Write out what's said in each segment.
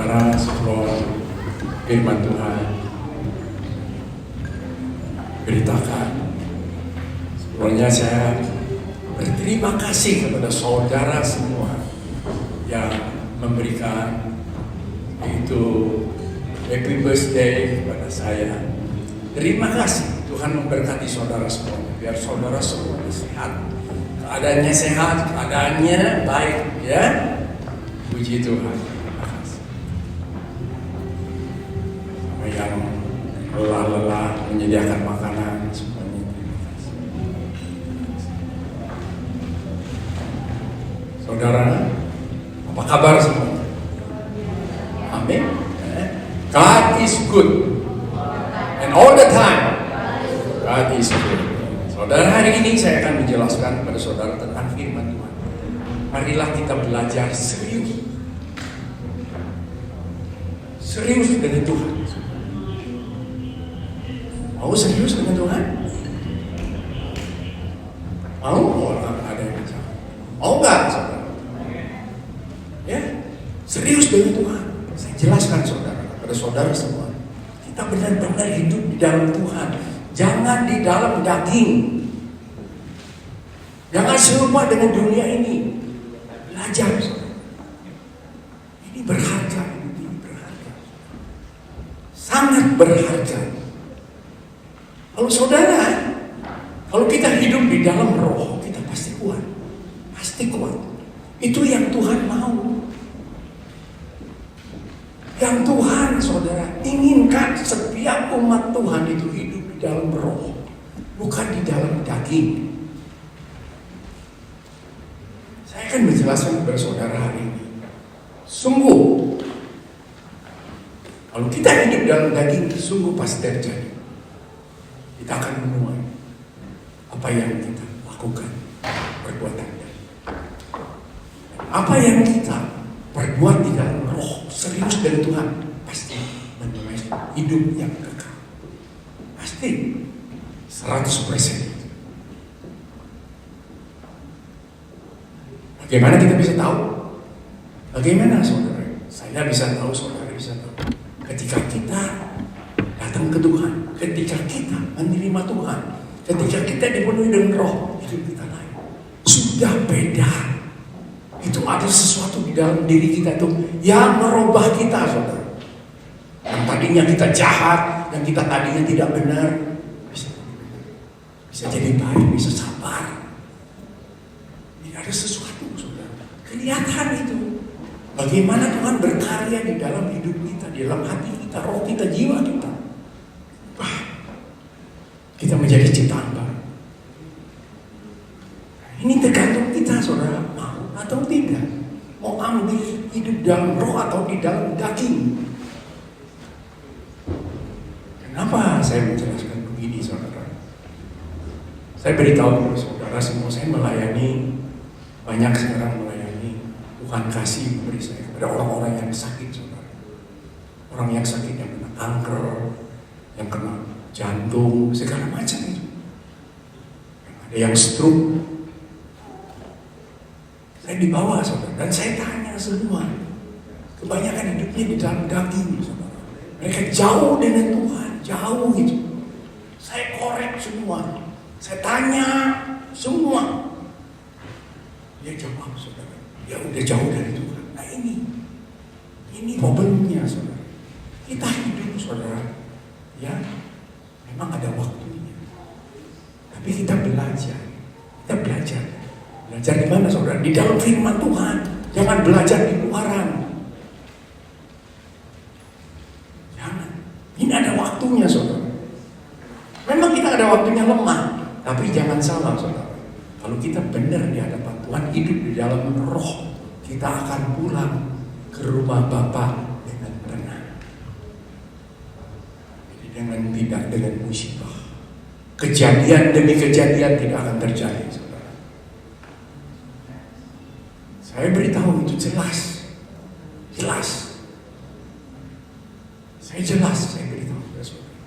saudara sebelum firman Tuhan beritakan. Sebelumnya saya berterima kasih kepada saudara semua yang memberikan itu happy birthday kepada saya. Terima kasih, Tuhan memberkati saudara semua. Biar saudara semua sehat, keadaannya sehat, keadaannya baik, ya. Puji Tuhan. Terima kasih. Sama yang lelah-lelah menyediakan makanan semuanya, terima kasih. Saudara, apa kabar semua? Amin. God is good, and all the time God is good. Saudara, hari ini saya akan menjelaskan kepada saudara tentang firman Tuhan. Marilah kita belajar serius dengan Tuhan. Mau serius dengan Tuhan? Mau? Ada yang bicara. Mau nggak, saudara? Ya, serius dengan Tuhan. Saya jelaskan saudara, kepada saudara semua. Kita benar-benar hidup di dalam Tuhan. Jangan di dalam daging. Jangan serupa dengan dunia ini. Belajar, saudara. Ini berharga. Sangat berharga. Kalau saudara, kalau kita hidup di dalam roh, kita pasti kuat. Pasti kuat. Itu yang Tuhan mau. Yang Tuhan, saudara, inginkan setiap umat Tuhan itu hidup di dalam roh, bukan di dalam daging. Saya akan menjelaskan kepada saudara hari ini. Sungguh, kalau kita hidup dalam daging, sungguh pasti terjadi. Kita akan menuai apa yang kita lakukan, perbuatan. Apa yang kita perbuat di dalam roh, serius dari Tuhan, pasti menuai hidup yang kekal. Pasti 100%. Bagaimana kita bisa tahu? Bagaimana saudara? Saya bisa tahu, saudara bisa tahu. Ketika kita datang ke Tuhan, ketika kita menerima Tuhan, ketika kita dipenuhi dengan roh, hidup kita naik. Sudah beda. Itu ada sesuatu di dalam diri kita tuh yang merubah kita, saudara. Yang tadinya kita jahat, yang kita tadinya tidak benar, bisa jadi baik, bisa sabar. Ini ada sesuatu, saudara. Kelihatan itu. Bagaimana Tuhan berkarya di dalam hidup kita, di dalam hati kita, roh kita, jiwa kita. Wah, kita menjadi ciptaan baru. Ini tergantung kita, saudara, mau atau tidak. Mau ambil hidup dalam roh atau di dalam daging. Kenapa saya menjelaskan begini, saudara? Saya beritahu kepada saudara semua, saya melayani, banyak sekarang melayani. Tuhan kasih memberi saya kepada orang-orang yang sakit, saudara. Orang yang sakit, yang kena kanker, yang kena jantung, segala macam itu. Ada yang stroke. Saya dibawa, saudara, dan saya tanya semua. Kebanyakan hidupnya di dalam daging, saudara. Mereka jauh dengan Tuhan, jauh gitu. Saya korek semua. Saya tanya semua. Dia jawab, saudara. Ya udah jauh dari Tuhan. Nah ini problemnya, saudara. Kita hidup, saudara, ya memang ada waktunya. Tapi kita belajar. Belajar di mana, saudara? Di dalam firman Tuhan. Jangan belajar di luaran. Jangan. Ini ada waktunya, saudara. Memang kita ada waktunya lemah, tapi jangan salah, saudara. Kalau kita benar di hadapan Tuhan, hidup di dalam roh, kita akan pulang ke rumah Bapa dengan tenang. Dengan tidak dengan musibah. Kejadian demi kejadian tidak akan terjadi, saudara. Saya beritahu itu jelas. Saya beritahu kepada saudara.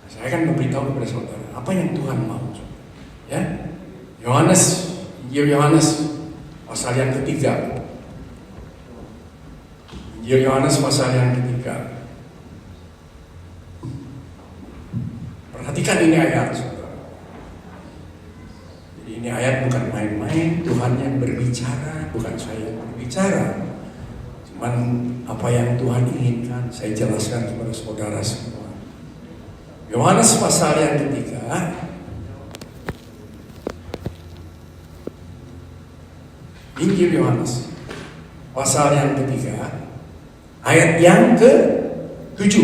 Saya akan memberitahu kepada saudara apa yang Tuhan mau, saudara. Ya, Injil Yohanes pasal yang ketiga Injil Yohanes pasal yang ketiga. Perhatikan ini ayat, saudara. Jadi ini ayat bukan main-main. Tuhan yang berbicara, bukan saya yang berbicara. Cuman apa yang Tuhan inginkan saya jelaskan kepada saudara semua. Yohanes pasal yang ketiga. Injil Yohanes pasal yang ketiga, ayat yang ke-7.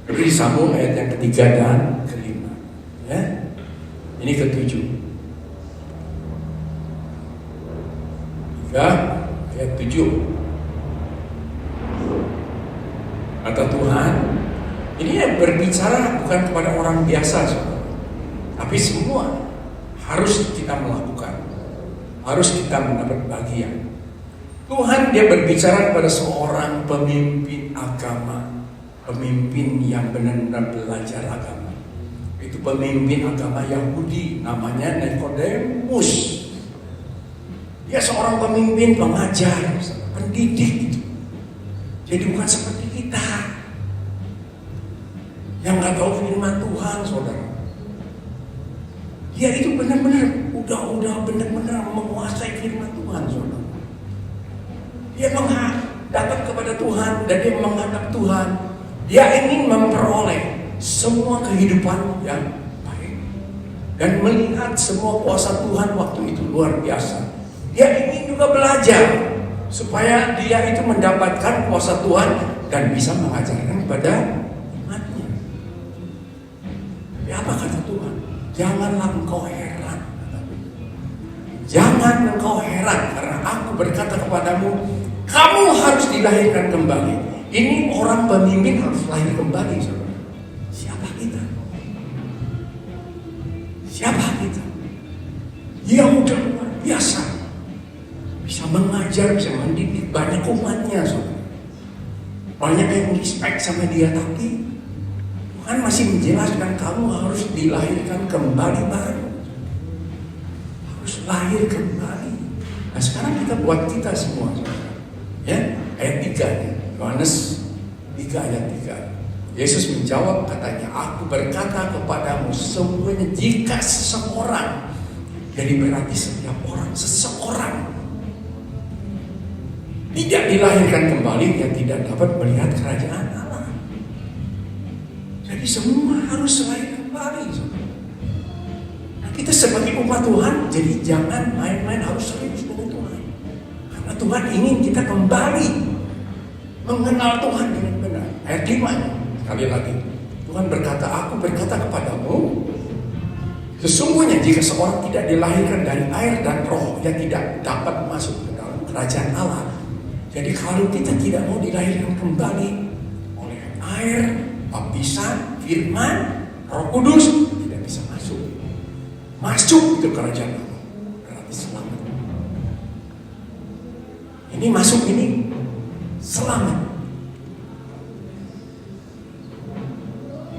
Jadi disambung ayat yang ketiga dan kelima. Ya, ini ke-7. 3 ayat 7. Kata Tuhan, ini yang berbicara bukan kepada orang biasa, saudara, tapi semua harus kita melakukan, harus kita mendapat bagian. Tuhan dia berbicara kepada seorang pemimpin agama, pemimpin yang benar-benar belajar agama. Itu pemimpin agama Yahudi, namanya Nikodemus. Dia seorang pemimpin, pengajar, pendidik. Jadi bukan seperti kita yang nggak tahu firman Tuhan, saudara. Dia itu benar-benar udah benar-benar menguasai firman Tuhan, saudara. Dia datang kepada Tuhan dan dia menghadap Tuhan. Dia ingin memperoleh semua kehidupan yang baik dan melihat semua kuasa Tuhan waktu itu luar biasa. Dia ingin juga belajar supaya dia itu mendapatkan kuasa Tuhan dan bisa mengajarkan kepada umatnya. Tapi apa kata Tuhan? Janganlah engkau heran. Jangan engkau heran karena aku berkata kepadamu, kamu harus dilahirkan kembali. Ini orang pemimpin harus lahir kembali, saudara. Siapa kita? Siapa kita? Yang udah luar biasa, bisa mengajar, bisa mendidik banyak umatnya, saudara. Banyak yang respect sama dia, tapi Tuhan masih menjelaskan kamu harus dilahirkan kembali baru. Harus lahir kembali. Nah sekarang kita buat kita semua, saudara. Ya, ayat 3, Yohanes 3 ayat 3. Yesus menjawab katanya, aku berkata kepadamu semuanya jika seseorang, jadi berarti setiap orang, seseorang tidak dilahirkan kembali, dia tidak dapat melihat kerajaan Allah. Jadi semua harus lahir kembali. Nah, kita sebagai umat Tuhan, jadi jangan main-main, harus serius dengan Tuhan. Karena Tuhan ingin kita kembali mengenal Tuhan dengan benar. Ayat 5 sekali lagi. Tuhan berkata, aku berkata kepadamu, sesungguhnya jika seorang tidak dilahirkan dari air dan roh, dia tidak dapat masuk ke dalam kerajaan Allah. Jadi kalau kita tidak mau dilahirkan kembali oleh air, baptisan, firman, Roh Kudus, tidak bisa masuk. Masuk itu kerajaan Allah, berarti selamat. Ini masuk ini selamat.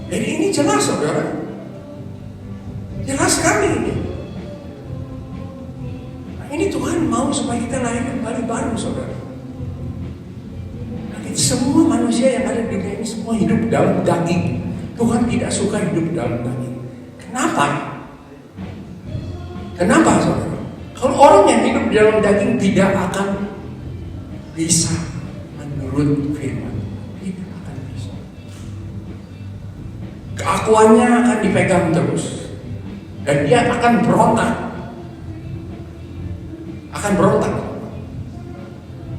Jadi ini jelas, saudara. Jelas sekali ini. Nah, ini Tuhan mau supaya kita lahir kembali baru, saudara. Semua manusia yang ada di dunia ini semua hidup dalam daging. Tuhan tidak suka hidup dalam daging. Kenapa? Kenapa, saudara? Kalau orang yang hidup dalam daging tidak akan bisa menurut firman, tidak akan bisa. Keakuannya akan dipegang terus, dan dia akan berontak. Akan berontak.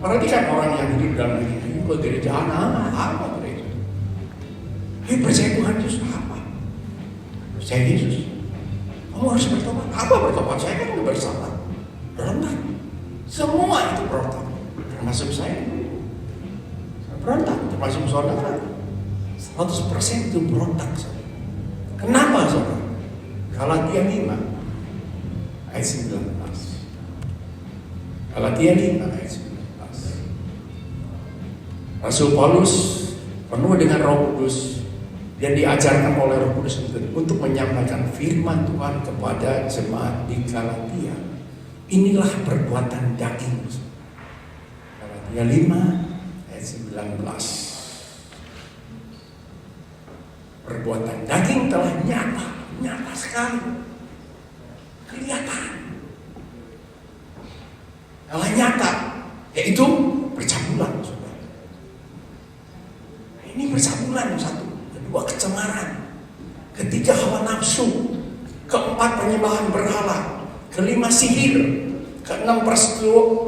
Perhatikan orang yang hidup dalam daging. Gereja apa gereja? Percaya Tuhan Yesus apa? Percaya Yesus. Kamu harus bertobat. Apa bertobat? Saya kan udah bersalah. Berontak. Semua itu berontak. Termasuk saya. Berontak. Termasuk saudara. 100% itu berontak. Kenapa, saudara? Galatia 5 ayat 19. Galatia 5 ayat 19. Rasul Paulus penuh dengan Roh Kudus dan diajarkan oleh Roh Kudus untuk menyampaikan firman Tuhan kepada jemaat di Galatia. Inilah perbuatan daging. Galatia 5 ayat 19. Perbuatan daging telah nyata sekali, kelihatan, telah nyata, yaitu percabulan. Ini percabulan, satu, kedua kecemaran, ketiga hawa nafsu, keempat penyembahan berhala, kelima sihir, keenam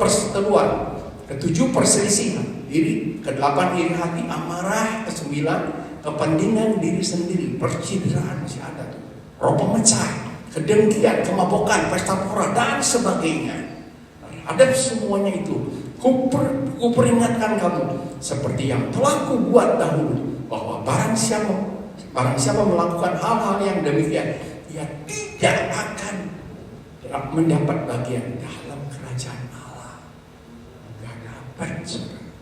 perseteruan, ketujuh perselisihan diri, kedelapan iri hati, amarah, kesembilan kepentingan diri sendiri, percideraan masih ada tuh, roh pemecah, kedengkian, kemabukan, pesta pora dan sebagainya. Ada semuanya itu. Kuperingatkan kamu seperti yang telah kubuat dahulu, bahwa barang siapa melakukan hal-hal yang demikian, ia tidak akan mendapat bagian dalam kerajaan Allah. Gak dapat, saudara.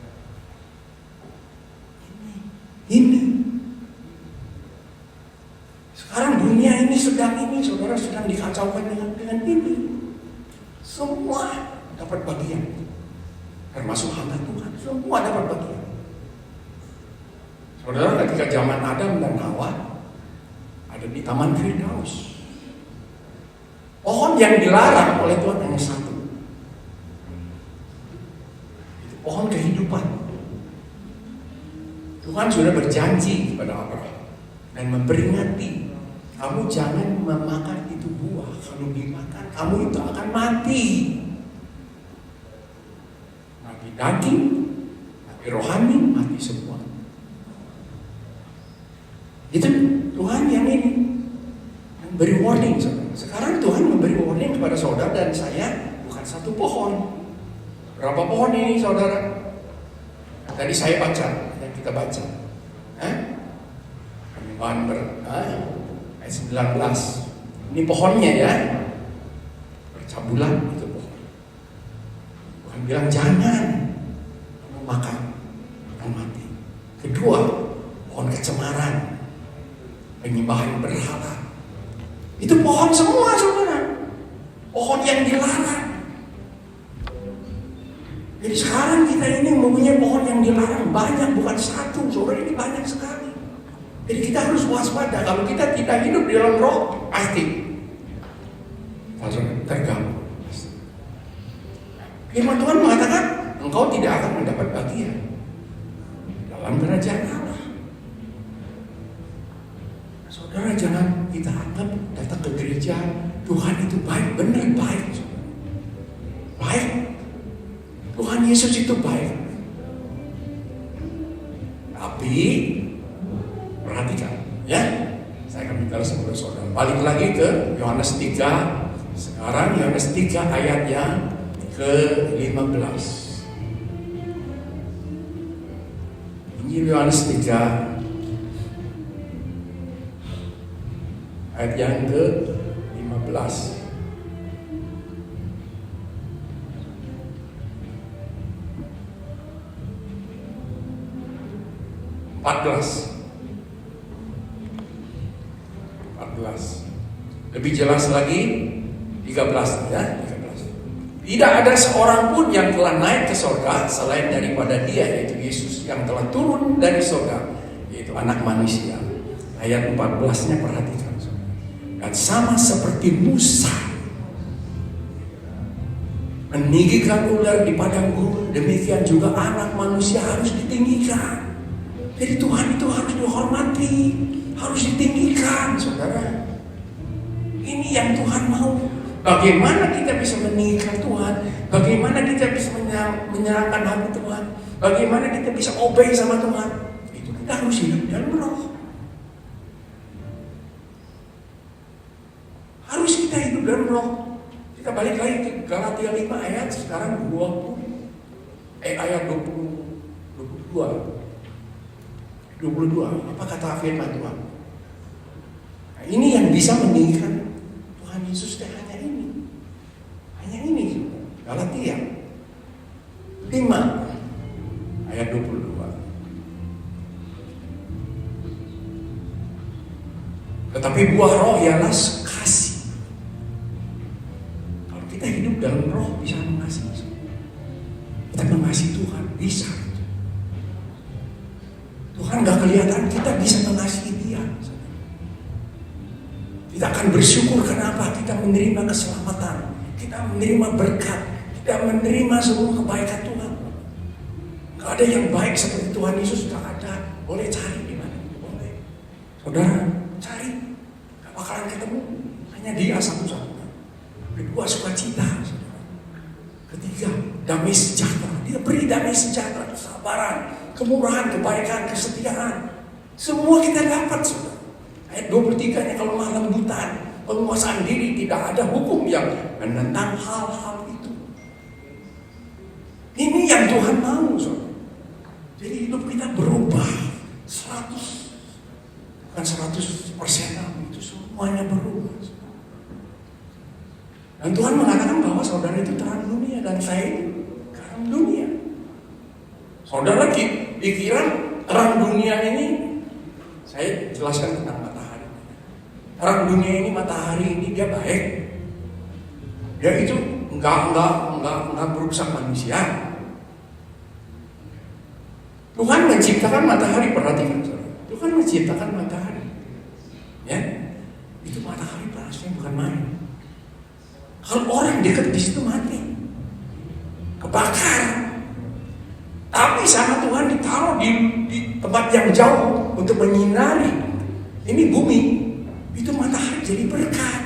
Ini sekarang dunia ini sedang dikacaukan dengan ini. Semua dapat bagian, termasuk hamba Tuhan. Semua dapat bagian. Saudara, ketika zaman Adam dan Hawa ada di Taman Firdaus, pohon yang dilarang oleh Tuhan hanya satu, itu pohon kehidupan. Tuhan sudah berjanji kepada Abraham dan memperingati, kamu jangan memakan itu buah. Kalau dimakan, kamu itu akan mati. Mati daging, mati rohani, mati semua. Itu Tuhan yang ini memberi warning. Sekarang Tuhan memberi warning kepada saudara dan saya, bukan satu pohon. Berapa pohon ini, saudara? Tadi saya baca, yang kita baca. Ayat 19. Ini pohonnya ya. Percabulan itu pohon. Tuhan bilang jangan kamu makan, akan mati. Kedua, pohon kecemaran, penyembahan berhala. Itu pohon semua, saudara. Pohon yang dilarang. Jadi sekarang kita ini mempunyai pohon yang dilarang banyak, bukan satu, saudara, ini banyak sekali. Jadi kita harus waspada. Kalau kita tidak hidup di dalam roh, pasti terganggu. Firman Tuhan mengatakan, engkau tidak akan mendapat bagian dalam kerajaan Allah. Saudara, jangan kita anggap datang ke gereja Tuhan itu baik, benar baik. Baik. Tuhan Yesus itu baik. Tapi perhatikan ya. Saya akan bicara sama saudara. Balik lagi ke Yohanes 3. Sekarang Yohanes 3 ayat yang ke-15. Injil Yohanes 3 ayat yang ke-15. Lebih jelas lagi 13 ya, 13. Tidak ada seorang pun yang telah naik ke surga selain daripada Dia, yaitu Yesus, yang telah turun dari surga, yaitu Anak Manusia. Ayat 14-nya perhatikan. Dan sama seperti Musa meninggikan ular di padang gurun, demikian juga Anak Manusia harus ditinggikan. Jadi Tuhan itu harus dihormati, harus ditinggikan, saudara. Ini yang Tuhan mau. Bagaimana kita bisa meninggikan Tuhan? Bagaimana kita bisa menyerahkan hati Tuhan? Bagaimana kita bisa obey sama Tuhan? Itu kita harus hidup dalam roh. Harus kita hidup dalam roh. Kita balik lagi ke Galatia 5 ayat sekarang 22. Apa kata firman Tuhan? Nah, ini yang bisa meninggikan Tuhan Yesus hanya ini. Hanya ini. Galatia 5 ayat 22. Tetapi buah roh ialah kasih. Kalau kita hidup dalam roh, kita mengasihi Tuhan, bisa. Tuhan gak kelihatan, kita bisa mengasihi Dia. Kita akan bersyukur kenapa kita menerima keselamatan, kita menerima berkat, kita menerima semua kebaikan Tuhan. Gak ada yang baik seperti Tuhan Yesus, gak ada. Boleh cari di mana? Boleh. Saudara, cari. Gak bakalan ketemu. Hanya Dia satu-satunya. Kedua, sukacita. Ketiga, damai sejahtera. Dia beri damai sejahtera, kesabaran, kemurahan, kebaikan, kesetiaan. Semua kita dapat, saudara. Ayat 23-nya kalau lemah lembutan, penguasaan diri, tidak ada hukum yang menentang hal-hal itu. Ini yang Tuhan mau, saudara. Jadi hidup kita berubah 100, bukan 100%, itu semuanya berubah. Dan Tuhan mengatakan bahwa saudara itu terang dunia dan saya ini garam dunia. Saudara dikira terang dunia ini, saya jelaskan tentang matahari. Terang dunia ini, matahari ini dia baik. Dia itu enggak merusak manusia. Tuhan menciptakan matahari, perhatikan saudara. Tuhan menciptakan matahari. Ya, itu matahari panasnya bukan main. Kalau orang dekat di situ mati, kebakar. Tapi sama Tuhan ditaruh di tempat yang jauh untuk menyinari. Ini bumi, itu matahari jadi berkat.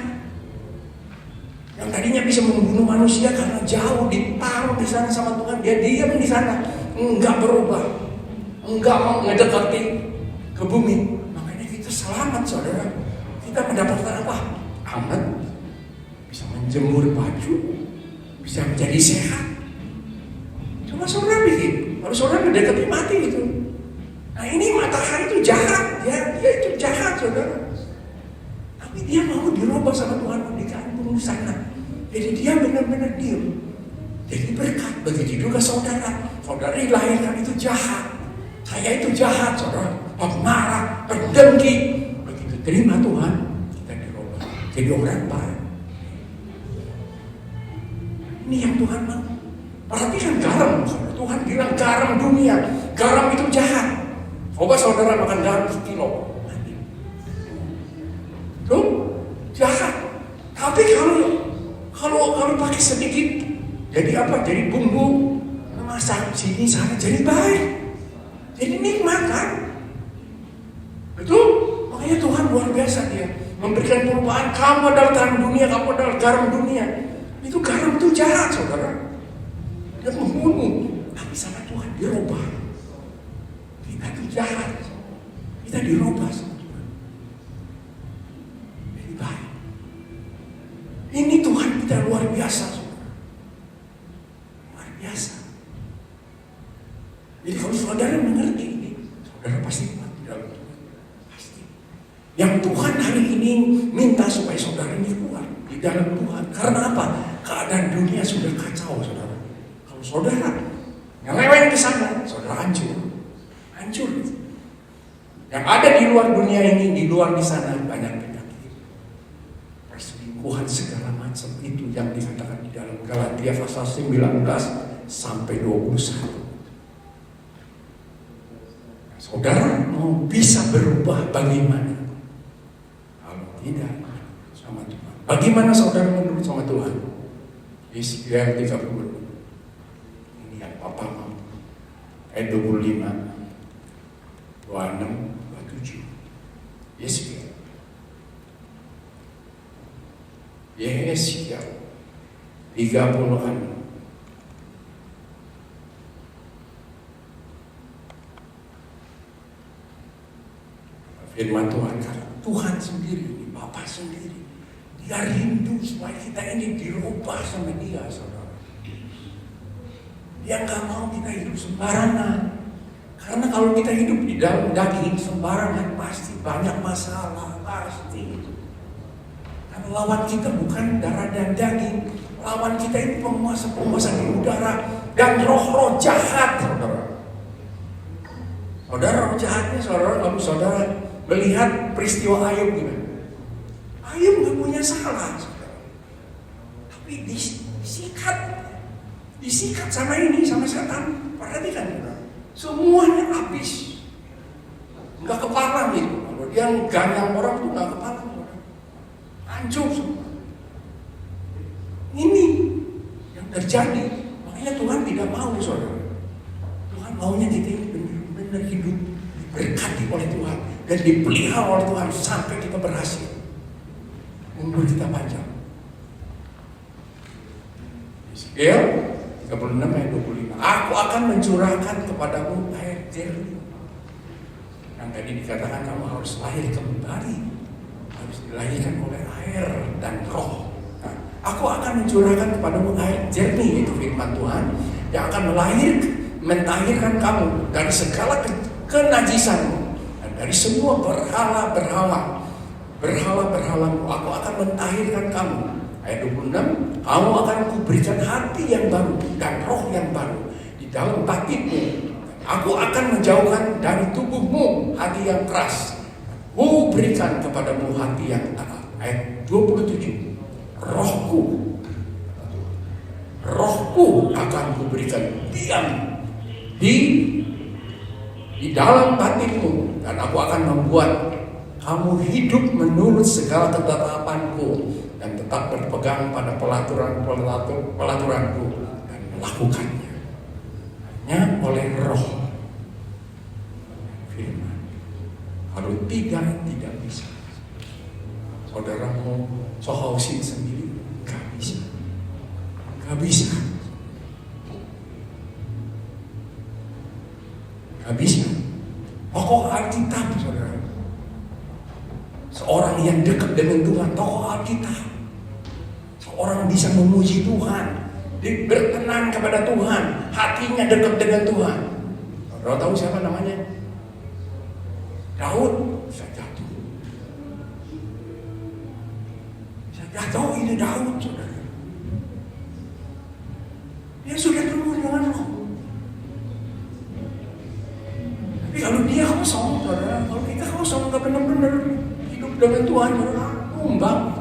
Yang tadinya bisa membunuh manusia karena jauh ditaruh di sana sama Tuhan, dia diam di sana, enggak berubah, enggak mau ngedekati ke bumi. Makanya kita selamat, saudara. Kita mendapatkan apa? Aman. Bisa menjemur baju, bisa menjadi sehat. Coba saudara bikin, kalau saudara mendekati mati gitu. Nah ini matahari itu jahat, dia itu jahat, saudara. Tapi dia mau dirubah sama Tuhan, mau digantung di sana. Jadi dia benar-benar diam. Jadi berkat. Begitu juga saudara. Saudara dilahirkan itu jahat. Saya itu jahat, saudara. Pemarah, pendengki. Begitu terima Tuhan, kita dirubah. Jadi orang baik. Ini yang Tuhan mau. Perhatikan garam. Tuhan bilang garam dunia. Garam itu jahat. Coba saudara makan garam sekilo. Mati. Tuh, jahat. Tapi kalau pakai sedikit, jadi apa? Jadi bumbu memasak sini sana jadi baik. Jadi nikmat kan? Betul? Makanya Tuhan luar biasa, dia memberikan perubahan. Kamu adalah terang dunia, kamu adalah garam dunia. Itu garam itu jahat, saudara. Dia membunuh. Tapi sama Tuhan dirubah. Kita itu jahat. Kita dirubah sama Tuhan. Jadi baik. Ini Tuhan kita luar biasa, saudara. Luar biasa. Jadi kalau saudara mengerti ini, saudara pasti kuat di dalam Tuhan. Pasti. Yang Tuhan hari ini minta supaya saudara ini kuat di dalam Tuhan. Karena apa? Keadaan dunia sudah kacau, saudara. Kalau saudara nyeleweng ke sana, saudara hancur. Hancur. Yang ada di luar dunia ini, di luar di sana banyak penyakit, perselingkuhan segala macam itu yang dikatakan di dalam Galatia pasal 19 sampai 21. Saudara mau bisa berubah bagaimana? Kalau tidak sama Tuhan. Bagaimana saudara menurut sama Tuhan? Yeskiel 30. Ini yang Papa mau. Ayat 25, 26, 27. Yeskiel. Yeskiel 30-an. Firman Tuhan, karena Tuhan sendiri, Bapa sendiri, Dia rindu supaya kita ini dirubah sama Dia, saudara. Dia nggak mau kita hidup sembarangan. Karena kalau kita hidup di dalam daging sembarangan pasti banyak masalah, pasti itu. Karena lawan kita bukan darah dan daging, lawan kita ini penguasa-penguasa di udara dan roh-roh jahat, saudara. Saudara, roh jahatnya, saudara, kalau saudara melihat peristiwa Ayub gimana? Ayub nggak punya salah, saudara. Tapi disikat Disikat sama ini, sama setan. Perhatikan, semuanya habis. Nggak kepala gitu. Kalau dia ganyang orang tuh nggak kepala. Hancur semua. Ini yang terjadi. Makanya Tuhan tidak mau, saudara. Tuhan maunya kita ini benar-benar hidup diberkati oleh Tuhan dan dipelihara oleh Tuhan sampai kita berhasil. Umur kita panjang. Yeskiel 36 ayat 25. Aku akan mencurahkan kepadamu air jernih. Yang tadi dikatakan kamu harus lahir kembali, harus dilahirkan oleh air dan roh. Nah, aku akan mencurahkan kepadamu air jernih, itu firman Tuhan, yang akan mentahirkan kamu dari segala kenajisanmu dan dari semua berhala-berhalamu. Aku akan mentahirkan kamu. Ayat 26, kamu akan kuberikan hati yang baru dan roh yang baru di dalam batinmu. Aku akan menjauhkan dari tubuhmu hati yang keras. Ku berikan kepadamu hati yang taat. Ayat 27, rohku akan kuberikan diam di dalam batinmu, dan aku akan membuat kamu hidup menurut segala ketetapanku dan tetap berpegang pada pelaturanku dan melakukannya. Hanya oleh roh firman. Kalau tidak bisa. Saudaramu Sohausin sendiri gak bisa. Tokoh Alkitab, saudara. Seorang yang dekat dengan Tuhan, tokoh Alkitab. Seorang bisa memuji Tuhan, berkenan kepada Tuhan, hatinya dekat dengan Tuhan. Saudara tahu siapa namanya? Daud. Bisa jatuh ini Daud, saudara. Dia sudah penuh dengan roh. Tapi kalau dia kosong, saudara, kalau kita kosong, nggak benar-benar hidup dengan Tuhan, saudara, tumbang,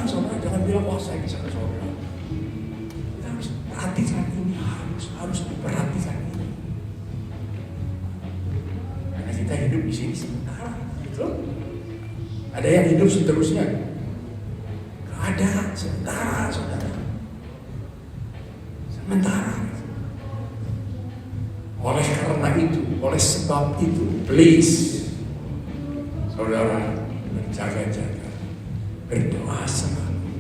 saudara. Jangan bilang, wah saya bisa ke saudara. Kita harus perhatikan ini, harus diperhatikan ini. Karena kita hidup di sini sementara, betul? Ada yang hidup seterusnya? Gak ada, sementara, saudara. Sementara. Oleh karena itu, oleh sebab itu, please, saudara, berjaga-jaga, berdoa selalu.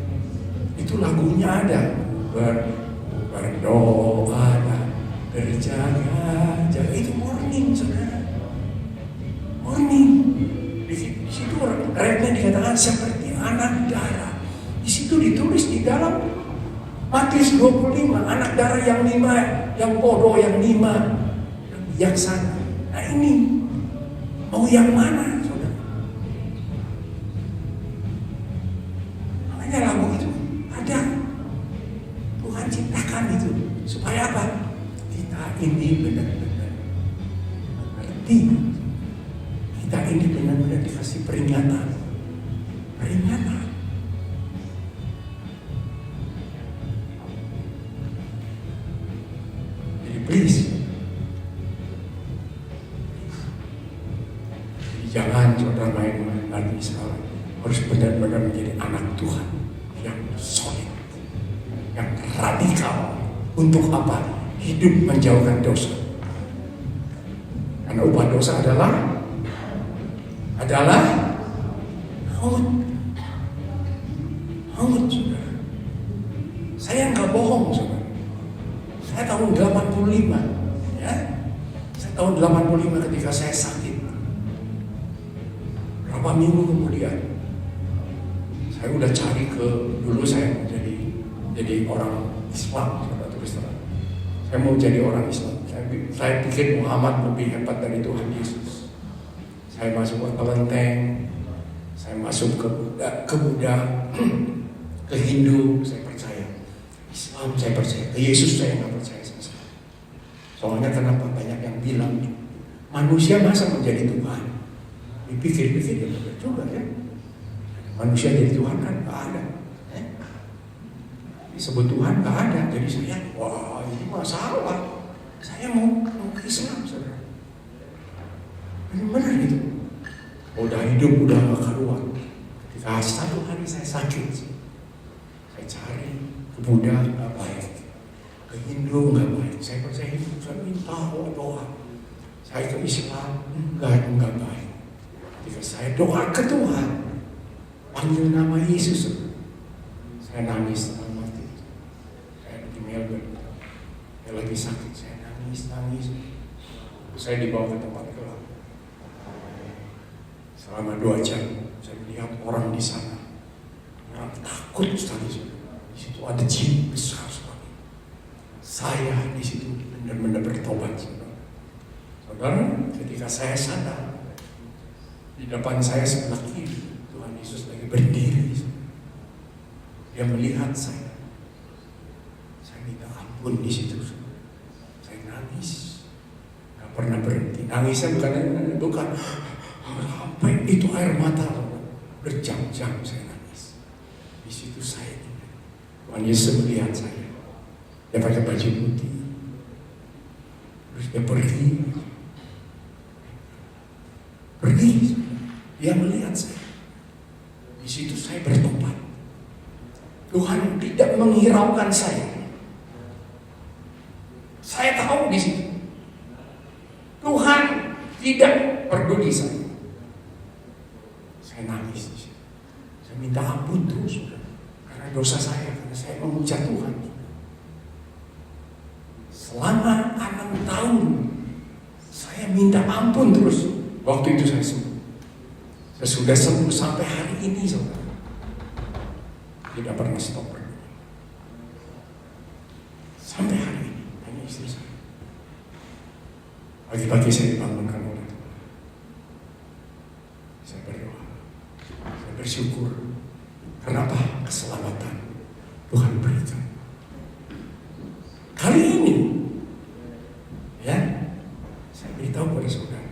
Itu lagunya ada, berdoa dan berjaga-jaga. Itu morning, saudara. Morning. Di situ refnya dikatakan seperti anak darah. Di situ ditulis di dalam Matius 25, anak darah yang 5, yang bodoh yang 5, yang bijaksana. Nah ini mau yang mana, saudara? Makanya lagu itu ada. Tuhan ciptakan itu supaya apa? Kita ini benar-benar mengerti. Kita ini benar-benar dikasih peringatan. Please. Jangan saudara main-main lagi sekarang. Harus benar-benar menjadi anak Tuhan yang solid, yang radikal. Untuk apa? Hidup menjauhkan dosa. Karena upah dosa adalah maut, saudara. Saya nggak bohong, saudara. Saya tahun 85, ya. Saya tahun 85 ketika saya sakit. Berapa minggu kemudian, saya udah cari dulu saya jadi orang Islam, saudara terus terang. Saya mau jadi orang Islam. Saya pikir Muhammad lebih hebat dari Tuhan Yesus. Saya masuk ke kelenteng, saya masuk ke Buddha, ke Hindu, saya percaya. Islam saya percaya, ke Yesus saya nggak percaya sama sekali. Soalnya kenapa? Banyak yang bilang manusia masa menjadi Tuhan. Dipikir-pikir ya benar juga ya. Manusia jadi Tuhan kan nggak ada. disebut Tuhan nggak ada. Jadi saya, wah ini masalah. Saya mau ke Islam, saudara. Benar itu. Udah hidup udah gak karuan. Ketika satu hari saya sakit, saya cari ke Buddha nggak baik, ke Hindu nggak baik. Saya percaya Hindu, saya minta doa. Saya ke Islam nggak baik. Ketika saya doa ke Tuhan, panggil nama Yesus, saya nangis setengah mati. Saya di Melbourne, saya lagi sakit, saya nangis. Saya dibawa ke tempat gelap. Selama 2 jam, saya melihat orang di sana. Orang takut sekali. Di situ ada jin besar sekali. Saya di situ benar-benar bertobat. Saudara, ketika saya sadar, di depan saya sebelah kiri, Tuhan Yesus lagi berdiri. Dia melihat saya. Saya minta ampun di situ. Saya nangis. Gak pernah berhenti. Nangisnya bukan sampai itu air mata. Berjam-jam saya nangis. Di situ saya ingat. Tuhan Yesus melihat saya. Dia pakai baju putih. Terus dia pergi. Dia melihat saya. Di situ saya bertobat. Tuhan tidak menghiraukan saya. Saya tahu di situ. Tuhan tidak peduli saya. Saya nangis di situ. Saya minta ampun terus, karena dosa saya, karena saya memuja Tuhan. Selama 6 tahun saya minta ampun terus. Waktu itu saya sembuh. Saya sudah sembuh sampai hari ini, saudara. Tidak pernah stop berdoa. Sampai hari ini, hanya istri saya. Pagi-pagi saya dibangunkan oleh Tuhan. Saya berdoa. Saya bersyukur. Kenapa? Keselamatan Tuhan berikan. Kali ini, ya, saya beritahu kepada saudara.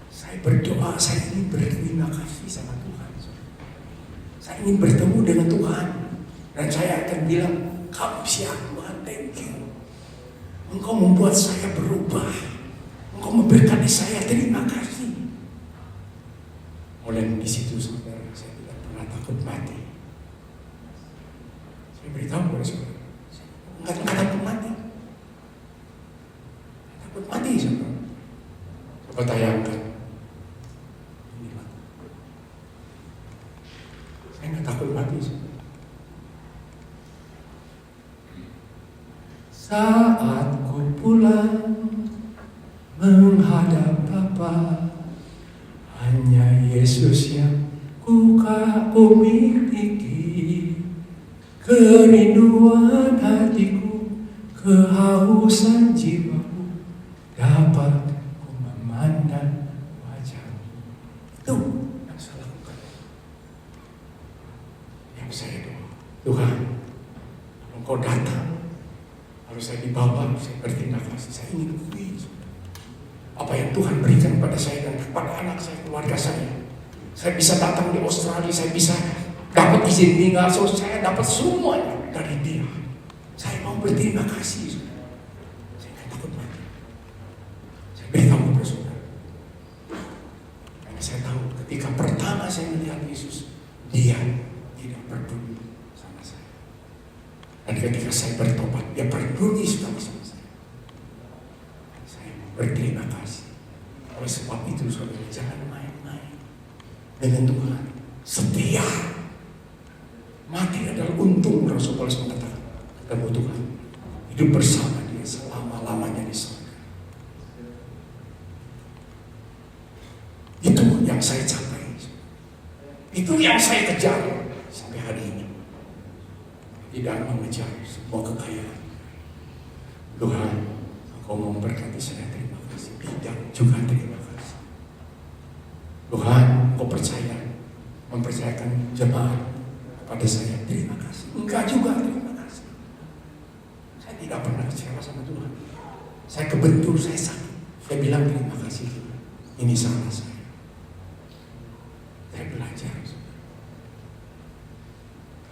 Saya berdoa, saya ingin berterima kasih sama Tuhan. Saya ingin bertemu dengan Tuhan. Dan saya akan bilang, kamu siap Tuhan, thank you. Engkau membuat saya berubah. Engkau memberkati saya, terima kasih. Oleh di situ saudara, saya tidak pernah takut mati. Saya beritahu kepada saudara, saya enggak takut mati. Takut mati saudara. Coba tayangkan. Saya enggak takut mati saudara. Saat ku pulang menghadap Bapa, hanya Yesus yang ku miliki. Kerinduan hatiku, kehausan jiwaku, dapat ku memandang wajah-Mu. Itu yang saya lakukan. Yang saya doa, Tuhan, kalau Engkau datang, kalau saya dibawa, saya berterima kasih. Saya ingin akui apa yang Tuhan berikan kepada saya dan kepada anak saya, keluarga saya. Saya bisa datang di Australia, saya bisa dapat izin tinggal, saya dapat semuanya dari Dia. Saya mau berterima kasih. Saya tidak takut mati. Saya beritahu kepada saudara. Karena saya tahu ketika pertama saya melihat Yesus, Dia tidak peduli sama saya. Dan ketika saya bertobat, Dia peduli sekali sama saya. Saya berterima kasih. Oleh sebab itu saudara, jangan main-main dengan Tuhan. Setia. Mati adalah untung, Rasul Paulus mengatakan. Ketemu Tuhan, hidup bersama Dia selama-lamanya di surga. Itu yang saya capai. Itu yang saya kejar sampai hari ini. Tidak mengejar semua kekayaan. Tuhan, Engkau memberkati saya, terima kasih. Tidak juga terima kasih. Tuhan, Engkau mempercayakan jemaat kepada saya, terima kasih. Enggak juga terima kasih. Saya tidak pernah kecewa sama Tuhan. Saya kebentur, saya sakit. Saya bilang terima kasih Tuhan. Ini salah saya. Saya belajar.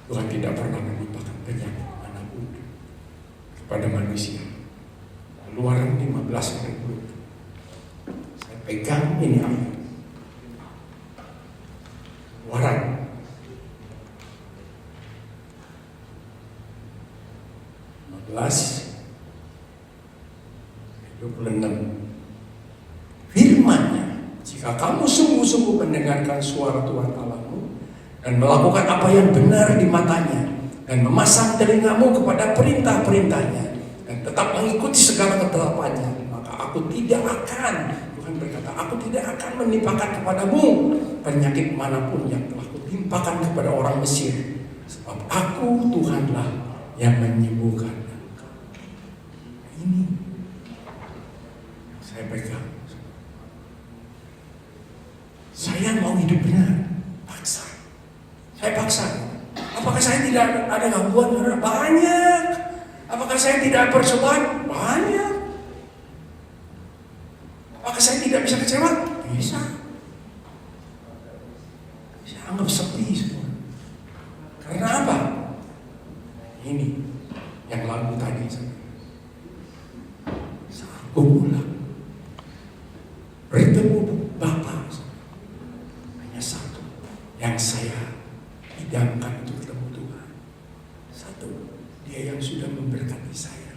Tuhan tidak pernah menimpakan penyakit mana kepada manusia. Keluaran 15 ayat 20. Saya pegang ini ayat. Keluaran 15 26. Firman-Nya, jika kamu sungguh-sungguh mendengarkan suara Tuhan Allahmu dan melakukan apa yang benar di matanya dan memasang telingamu kepada perintah-perintahnya dan tetap mengikuti segala ketetapannya, maka aku tidak akan, Tuhan berkata, aku tidak akan menimpakan kepadamu penyakit manapun yang telah kutimpakan kepada orang Mesir, sebab aku Tuhanlah yang menyembuhkan engkau. Ini saya pegang. Saya mau hidup benar, paksa. Saya paksa. Apakah saya tidak ada gangguan? Banyak. Apakah saya tidak percobaan? Banyak. Apakah saya tidak bisa kecewa? Bisa. Saya anggap sepi semua. Karena apa? Ini yang lagu tadi. Saat pulang bertemu Bapa, hanya satu yang saya idamkan untuk ketemu Tuhan. Satu, Dia yang sudah memberkati saya.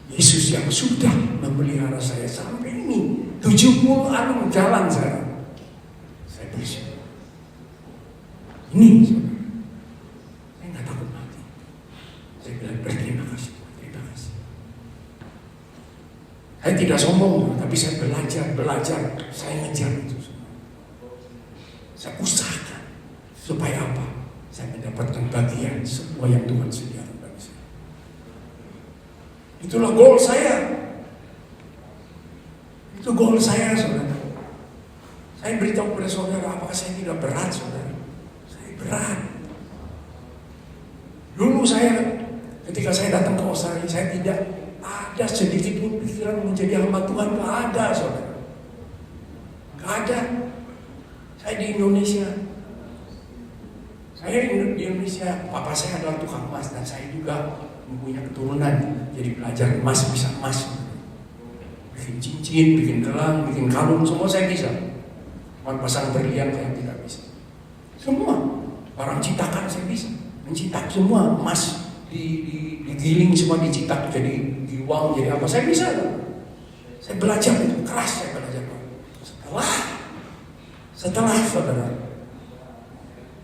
Yesus yang sudah memelihara saya sampai ini 70 jalan saya bersyukur. Ini saudara, saya nggak takut mati. Saya bilang berterima kasih, terima kasih. Saya tidak sombong, tapi saya belajar, saya ngejar itu semua. Saya usahakan supaya apa? Saya mendapatkan bagian semua yang Tuhan sediakan bagi saya. Itulah goal saya. Itu goal saya, saudara. Saya beritahu kepada saudara, apakah saya tidak berat, saudara? Saya berat. Dulu saya, ketika saya datang ke Australia, saya tidak ada sedikit pun pikiran menjadi hamba Tuhan. Gak ada, saudara. Gak ada. Saya di Indonesia. Saya di Indonesia, papa saya adalah tukang emas dan saya juga mempunyai keturunan. Jadi belajar emas, bisa emas. Bikin cincin, bikin gelang, bikin kalung, semua saya bisa. Cuma pasang berlian saya tidak bisa. Semua barang citakan saya bisa. Mencetak semua emas, digiling semua dicetak jadi uang, jadi apa, saya bisa. Saya belajar itu keras, saya belajar. Setelah saudara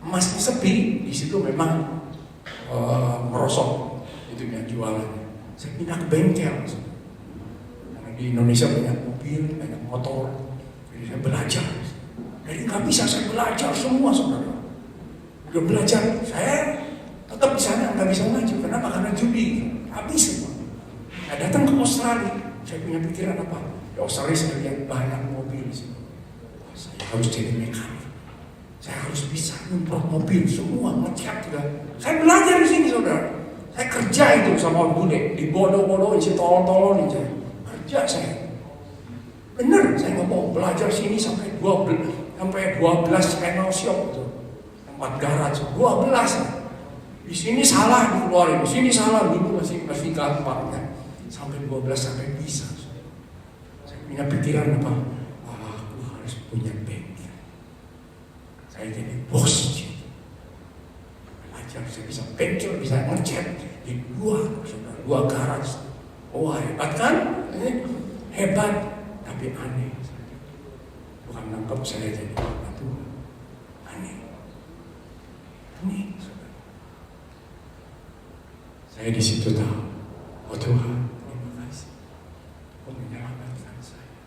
emasnya sepi, di situ memang merosot itu yang jualannya. Saya pindah ke bengkel. Karena di Indonesia banyak mobil, banyak motor, jadi saya belajar. Jadi nggak bisa saya belajar semua, saudara. Udah belajar, saya tetap di sana nggak bisa maju. Kenapa? Karena judi, habis semua. Saya datang ke Australia, saya punya pikiran apa? Di Australia saya lihat banyak mobil di sini. Wah, saya harus jadi mekanik. Saya harus bisa nyemprot mobil semua, ngecat juga. Saya belajar di sini, saudara. Saya kerja itu sama bude, dibodoh-bodohin, si tolong-tolongin saya. Kerja saya. Bener, saya nggak mau belajar sini sampai 12 panel shop itu. Tempat garage 12. Di sini salah dikeluarin, di sini salah dulu masih gampang kan. Sampai 12 sampai bisa. Saya punya pikiran apa? Aku harus punya bengkel. Saya jadi bos. Belajar, saya bisa bengkel, bisa ngecat di dua garage. Oh hebat kan? Hebat, tapi aneh. Bukan nangkep saya jadi batu. Aneh. Saya di situ tahu, oh Tuhan, terima kasih. Kau menyelamatkan saya.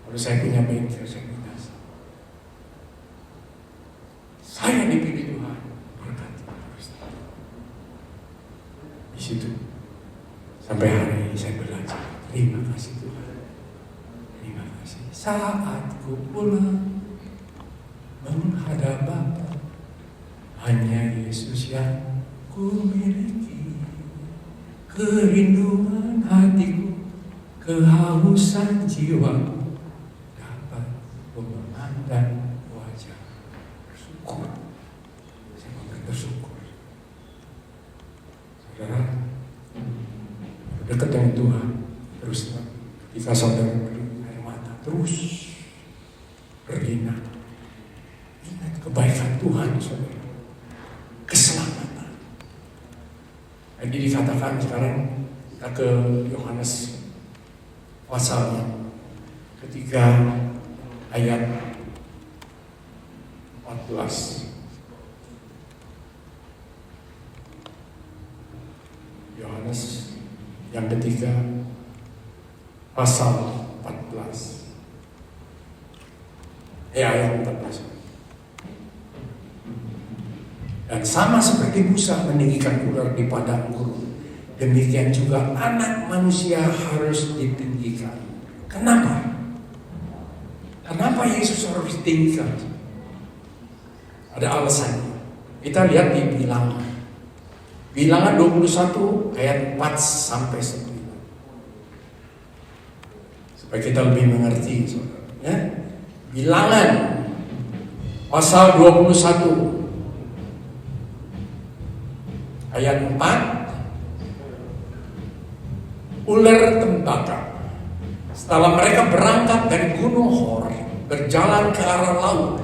Kalau saya punya bengkel, saya minta. Saya dipilih Tuhan, berkati terus. Di situ sampai hari ini saya belajar. Terima kasih Tuhan. Terima kasih. Saat ku pulang menghadap Bapa, hanya Yesus yang ku miliki. Kerinduan hatiku, kehausan jiwaku dapat memandang wajah bersyukur. Saya mau bersyukur. Saudara, dekat dengan Tuhan, terus ketika saudara air mata terus berlinang, ingat kebaikan Tuhan, saudara, keselamatan. Jadi dikatakan sekarang kita ke Yohanes pasalnya, ketika ayat 14. Yohanes yang ketiga pasal 14 ayat 14. Dan sama seperti Musa meninggikan ular di padang gurun, demikian juga anak manusia harus ditinggikan. Kenapa? Kenapa Yesus harus ditinggikan? Ada alasannya. Kita lihat di Bilangan 21 ayat 4 sampai 9. Supaya kita lebih mengerti, saudara. Ya? Bilangan pasal 21 ayat 4. Ular tembakau. Setelah mereka berangkat dari Gunung Hor, berjalan ke arah laut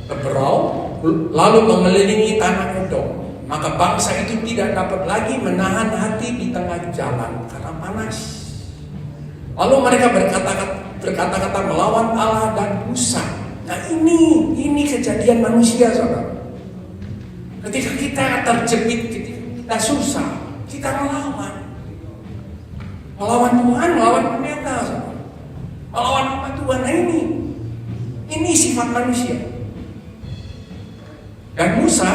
Teberau, lalu mengelilingi tanah Edom. Maka bangsa itu tidak dapat lagi menahan hati di tengah jalan karena panas. Lalu mereka berkata-kata melawan Allah dan Musa. Nah ini kejadian manusia, saudara. Ketika kita terjepit, ketika kita susah, kita melawan Tuhan, melawan pendeta, saudara. Melawan hamba Tuhan. Nah ini sifat manusia. Dan Musa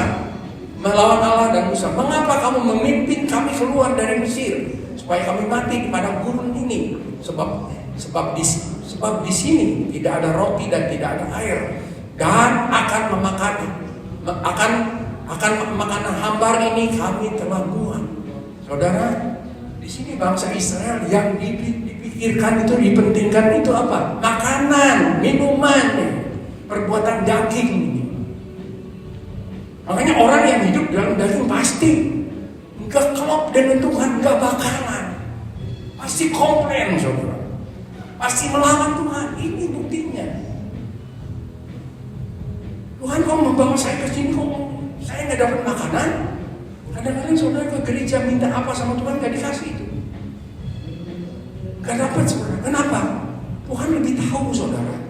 melawan Allah dan Musa. Mengapa kamu memimpin kami keluar dari Mesir supaya kami mati di padang gurun ini? Sebab di sini tidak ada roti dan tidak ada air, dan akan makanan hambar ini kami telah buang. Saudara, di sini bangsa Israel yang dipikirkan itu, dipentingkan itu apa? Makanan, minuman, perbuatan daging ini. Makanya orang yang hidup dalam daging pasti enggak klop dengan Tuhan, enggak bakalan. Pasti komplain, saudara. Pasti melawan Tuhan. Ini buktinya. Tuhan kok membawa saya ke sini, kok saya nggak dapat makanan? Kadang-kadang saudara ke gereja minta apa sama Tuhan nggak dikasih itu. Nggak dapat, saudara. Kenapa? Tuhan lebih tahu, saudara.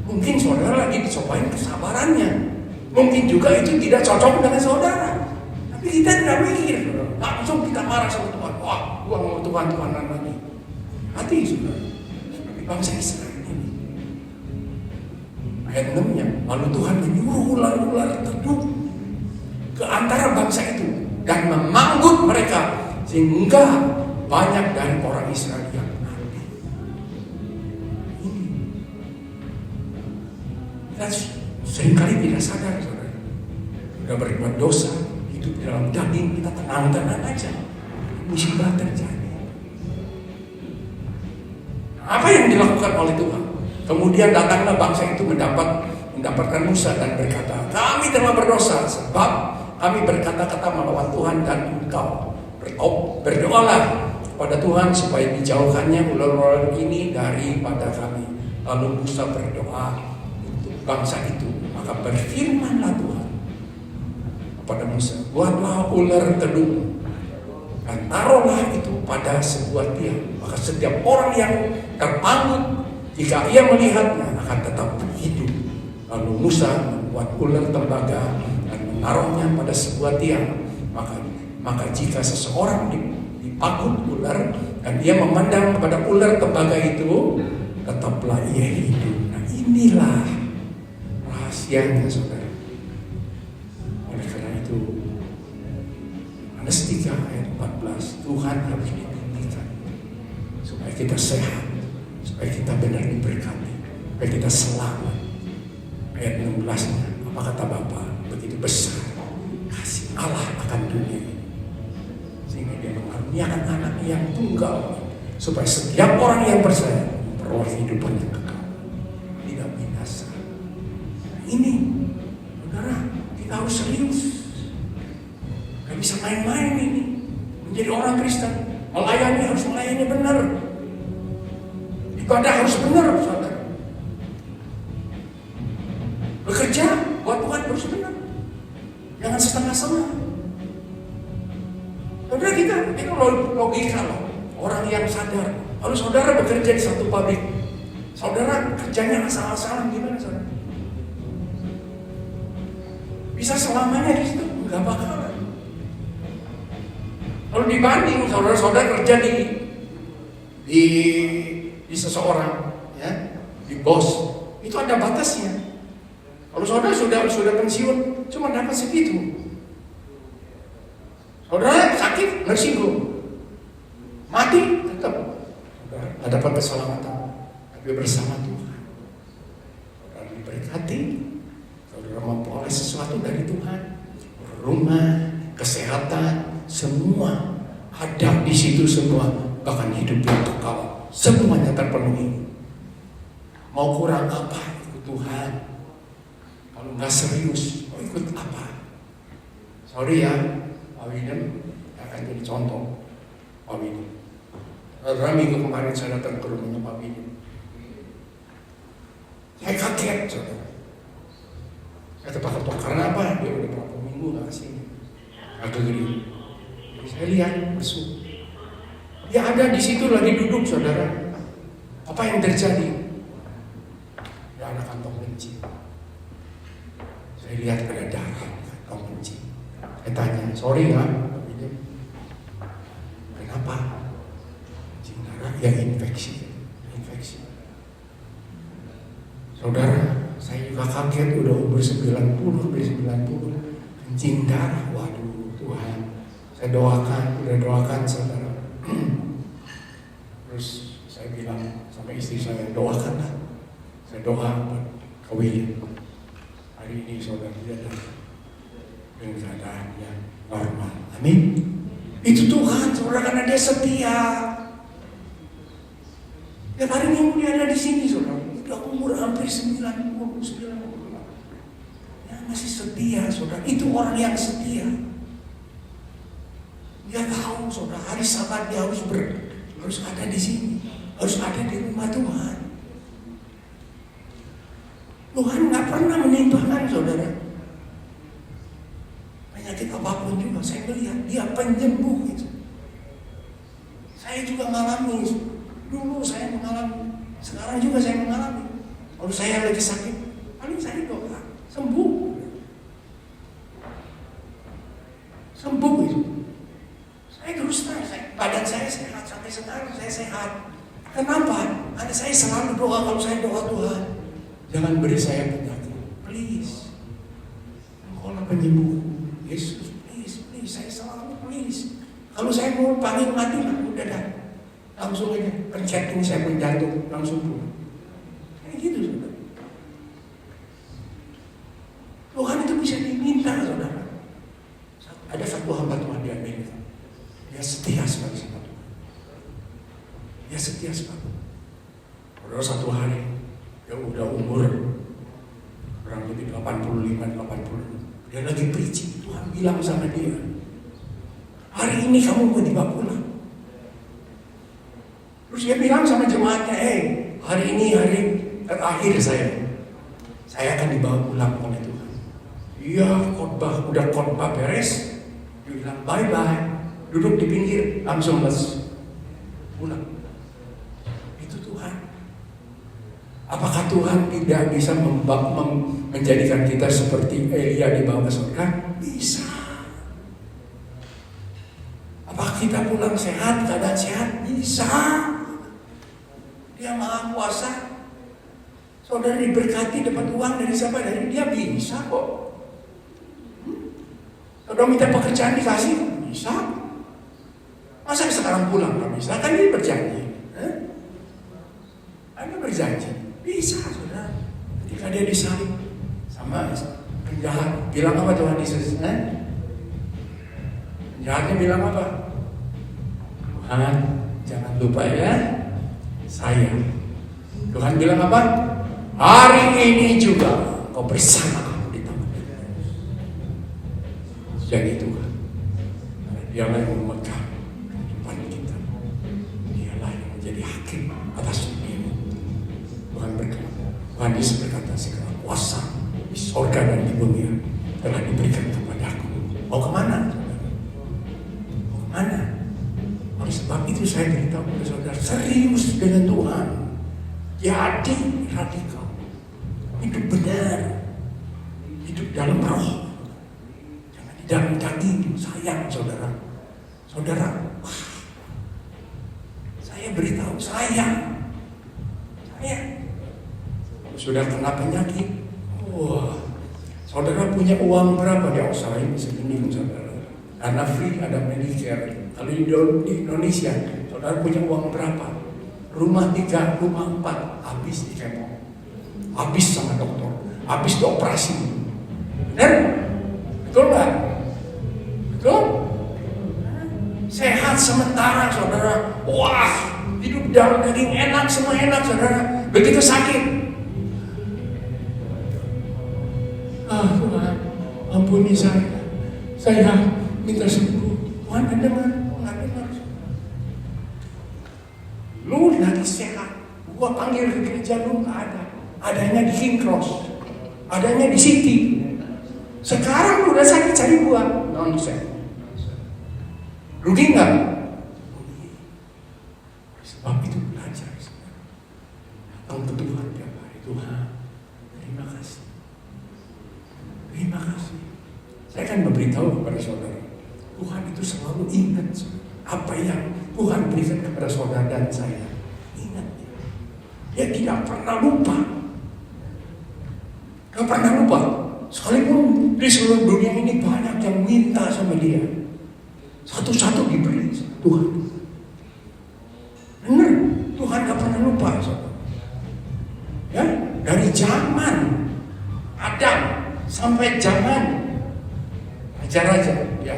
Mungkin saudara lagi dicobain kesabarannya. Mungkin juga itu tidak cocok dengan saudara. Tapi kita tidak mikir, langsung kita marah sama Tuhan. Wah, gua mau Tuhan-Tuhanan lagi. Hati, saudara. Seperti bangsa Israel ini. Ayat 6-nya, lalu Tuhan menyuruh ular-ular teduh ke antara bangsa itu dan memanggut mereka sehingga banyak dari orang Israel yang mati. Ini kita seringkali tidak sadar, saudara. Sudah berbuat dosa, hidup dalam daging, kita tenang-tenang aja. Musibah terjadi. Apa yang dilakukan oleh Tuhan? Kemudian datanglah bangsa itu mendapatkan Musa dan berkata, kami telah berdosa sebab kami berkata-kata melawan Tuhan dan engkau. Berdoalah pada Tuhan supaya dijauhkannya ular-ular ini daripada kami. Lalu Musa berdoa untuk bangsa itu. Maka berfirmanlah Tuhan kepada Musa, buatlah ular tedung dan taruhlah itu pada sebuah tiang. Maka setiap orang yang terpanggut, jika ia melihatnya, akan tetap hidup. Lalu Musa membuat ular tembaga dan menaruhnya pada sebuah tiang. Maka jika seseorang dipanggut ular dan dia memandang kepada ular tembaga itu, tetaplah ia hidup. Nah inilah rahasianya, saudara. Oleh karena itu, Yohanes 3 ayat 14, Tuhan harus ditinggikan supaya kita sehat, supaya kita benar diberkati, supaya kita selamat. Ayat 16-nya, apa kata Bapa? Begitu besar kasih Allah akan dunia ini, sehingga dia mengaruniakan anak yang tunggal, supaya setiap orang yang percaya memperoleh kehidupan yang kekal, tidak binasa. Nah, ini, saudara, kita harus serius. Gak bisa main-main ini. Menjadi orang Kristen Melayani harus melayani benar. Ibadah harus benar, saudara. Bekerja buat Tuhan harus benar. Jangan setengah-setengah. Saudara, kita logika loh. Orang yang sadar. Kalau saudara bekerja di satu pabrik, saudara kerjanya asal-asalan, gimana saudara? Bisa selamanya di situ? Enggak bakalan. Kalau dibanding saudara-saudara kerja di seseorang, ya, di bos, itu ada batasnya. Kalau saudara sudah pensiun, cuma dapat segitu. Saudara sakit, tersinggung, mati, tetap nggak dapat keselamatan, tapi bersama Tuhan. Saudara diberkati, saudara memperoleh sesuatu dari Tuhan, rumah, kesehatan, semua ada di situ semua, bahkan hidup yang kekal, semuanya terpenuhi. Mau kurang apa ikut Tuhan? Kalau nggak serius, mau ikut apa? Sorry ya, Pak William akan jadi contoh. Pak William, minggu kemarin saya datang ke rumahnya Pak William. Saya kaget, saudara. Saya terbakar karena apa? Dia udah berapa minggu nggak kesini, agak gede. Jadi saya lihat masuk. Dia ada di situ lagi duduk, saudara. Apa yang terjadi? Dia ada kantong kencing. Saya lihat ada darah kantong kencing. Saya tanya, sorry ya, kenapa? Kencing darah yang infeksi. Saudara, saya juga kaget, udah umur 90, kencing darah. Waduh, Tuhan, saya udah doakan saudara. Terus saya bilang sama istri saya, doakanlah. Saya doa buat Kak William. Hari ini saudara dia dengan keadaan yang normal. Amin. Itu Tuhan, saudara, karena dia setia. Tiap hari Minggu dia ada di sini, saudara. Udah umur hampir 90. Ya, masih setia, saudara. Itu orang yang setia. Dia tahu, saudara, hari Sabat dia harus ada di sini, harus ada di rumah Tuhan. Tuhan nggak pernah menimpakan, saudara. Penyakit apapun juga, saya melihat dia penyembuh itu. Saya juga mengalami, dulu saya mengalami, sekarang juga saya mengalami. Kalau saya lagi sakit, paling saya doa, sembuh itu. Saya terus terang, badan saya sehat sampai sekarang, saya sehat. Kenapa? Karena saya selalu doa. Kalau saya doa, Tuhan, jangan beri saya penyakit, please. Engkaulah penyembuh, Yesus, please, saya selalu please. Kalau saya mau panggil mati, udah dah, langsung aja pencet ini saya menjantung, langsung pulang. Kayak gitu, saudara. Tuhan itu bisa diminta, saudara. Ada satu hamba Tuhan di Amerika. Dia setia sekali sama Tuhan. Dia setia sekali. Pada satu hari, dia udah umur kurang lebih 85-80. Dia lagi preaching. Tuhan bilang sama dia, hari ini kamu mau dibawa pulang. Terus dia bilang sama jemaatnya, hari ini hari terakhir saya akan dibawa pulang oleh Tuhan. Iya, udah khotbah beres. Dia bilang bye-bye. Duduk di pinggir, langsung pulang. Itu Tuhan. Apakah Tuhan tidak bisa menjadikan kita seperti Elia dibawa ke surga? Bisa. Apakah kita pulang sehat, keadaan sehat? Bisa. Dia Maha Kuasa. Saudara diberkati dapat uang dari siapa? Dari dia, bisa kok. Saudara minta pekerjaan dikasih? Bisa. Masa sekarang pulang nggak bisa? Kan dia berjanji. Anda berjanji. Bisa, saudara. Ketika dia disalib sama penjahat, bilang apa Tuhan Yesus? Penjahatnya bilang apa? Tuhan, jangan lupa ya, saya. Tuhan bilang apa? Hari ini juga kau bersama aku di taman. Jadi Tuhan, dia yang memegang kehidupan kita. Yesus berkata, segala kuasa di sorga dan di bumi telah diberikan kepadaku. Mau kemana? Mau kemana? Oleh sebab itu saya beritahu kepada saudara, serius dengan Tuhan. Jadi radikal. Hidup benar. Hidup dalam roh. Jangan di dalam daging. Sayang saudara. Saudara, saya beritahu, sayang. Sudah kena penyakit. Wah, saudara punya uang berapa di Australia ini segini saudara? Karena free ada Medicare. Kalau di Indonesia, saudara punya uang berapa? Rumah 3, rumah 4, habis di kemo, habis sama dokter, habis dioperasi. Benar? Betul nggak? Betul? Sehat sementara saudara. Wah, hidup dalam daging enak, semua enak saudara. Begitu sakit, Tuhan, ampuni saya minta sembuh. Tuhan dengar, nggak dengar. Lu lagi sehat, gua panggil ke gereja lu nggak ada. Adanya di King Cross, adanya di City. Sekarang lu udah sakit cari gua, nonsense. Rugi nggak? Sebab itu belajar. Datang ke Tuhan tiap hari. Tuhan, terima kasih. Terima kasih. Saya akan memberitahu kepada saudara, Tuhan itu selalu ingat apa yang Tuhan berikan kepada saudara dan saya. Ingat ya. Dia tidak pernah lupa. Tidak pernah lupa. Sekalipun di seluruh dunia ini banyak yang minta sama dia, satu-satu diberi Tuhan. Benar, Tuhan tidak pernah lupa saudara. Ya, dari zaman Adam sampai zaman raja-raja, ya.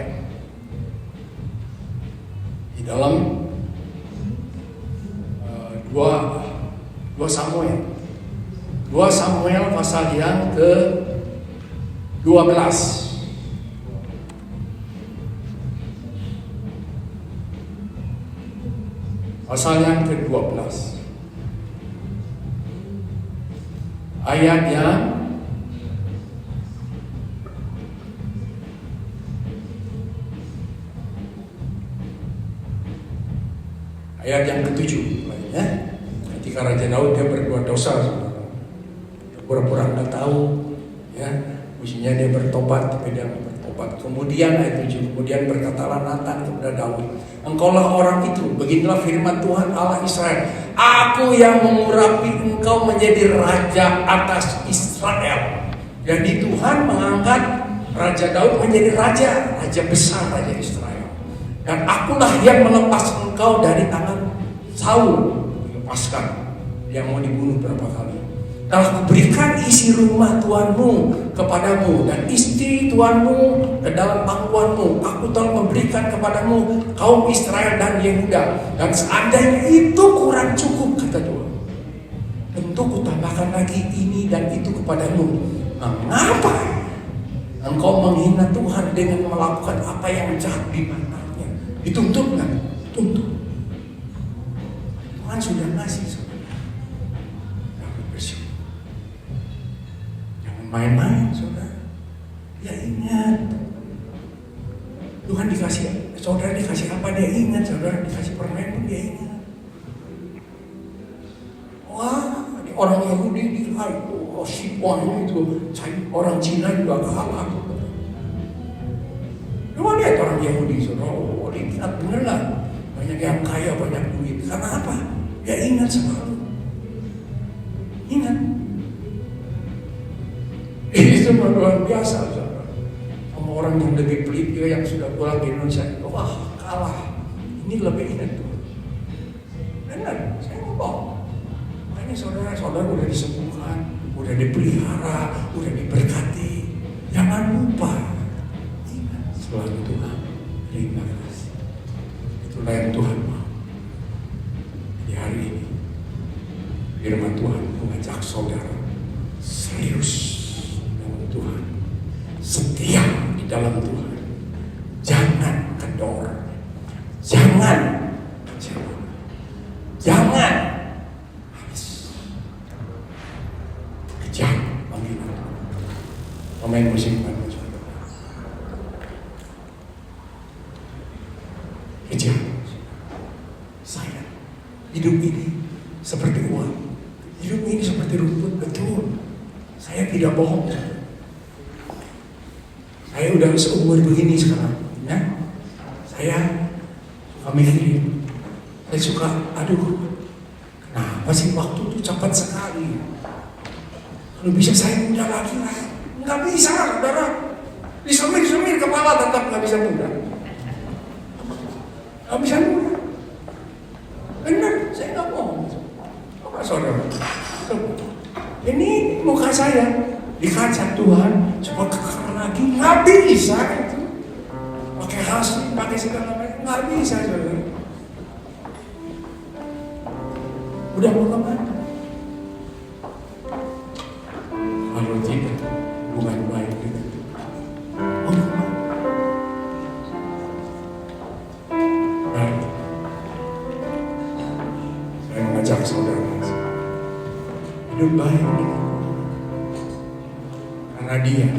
Di dalam 2 Samuel pasal yang ke-12. Pasal yang ke-12. Ayat yang ke-7, ya. Ketika Raja Daud dia berbuat dosa, pura-pura nggak tahu, ya. Mestinya dia bertobat, tapi dia nggak bertobat. Kemudian ayat 7, kemudian berkatalah Natan kepada Daud, engkaulah orang itu, beginilah firman Tuhan Allah Israel, aku yang mengurapi engkau menjadi raja atas Israel. Jadi Tuhan mengangkat Raja Daud menjadi raja besar, raja Israel. Dan akulah yang melepas engkau dari tangan Saul, lepaskan, yang mau dibunuh berapa kali. Telah kuberikan isi rumah Tuhanmu kepadamu dan istri Tuhanmu ke dalam pangkuanmu. Aku telah memberikan kepadamu kaum Israel dan Yehuda. Dan seandainya itu kurang cukup, kata Tuhan, tentu kutambahkan lagi ini dan itu kepadamu. Mengapa engkau menghina Tuhan dengan melakukan apa yang jahat di matanya? Dituntut nggak? Tuntut. Tuhan sudah ngasih saudara. Jangan bersyukur. Jangan main-main saudara. Ya ingat. Tuhan dikasih, saudara dikasih apa dia ingat. Saudara dikasih permen pun dia ingat. Wah, orang Yahudi dilihat, si Puan itu, orang Cina juga kalah. Coba lihat orang Yahudi, saudara, lihat bener lah. Banyak yang kaya, banyak duit. Karena apa? Dia ingat selalu. Ingat. Ini semua luar biasa, saudara. Sama orang yang lebih pelit, yang sudah pulang ke Indonesia, wah kalah. Ini lebih ingat tuh. Benar, saya ngomong. Makanya saudara udah disembuhkan, udah dipelihara, udah diberkati. Jangan lupa. Ingat selalu Tuhan. Terima kasih. Itulah yang Tuhan mau. Di hari ini firman Tuhan mengajak saudara serius dengan Tuhan, setia di dalam Tuhan. Jangan kendor, jangan kecewa, jangan habis. pemain musik bagus. Kejam. Saya hidup ini seperti uang, hidup ini seperti rumput. Betul, saya tidak bohong. Saya udah seumur begini sekarang, ya. Saya suka mikirin, saya suka, aduh, kenapa sih waktu itu cepat sekali? Kalau bisa saya muda lagi lah. Nggak bisa, saudara. Disemir-semir kepala tetap nggak bisa muda. Nggak bisa muda. Benar, saya nggak bohong. Apa saudara? Ini muka saya di kaca Tuhan, coba kekar lagi, nggak bisa itu. Pakai hasil, pakai segala macam, nggak bisa saudara. Udah mau kemana? Kalau tidak, bukan baik dengan Tuhan. Oh, baik. Saya mengajak saudara hidup baik karena Dia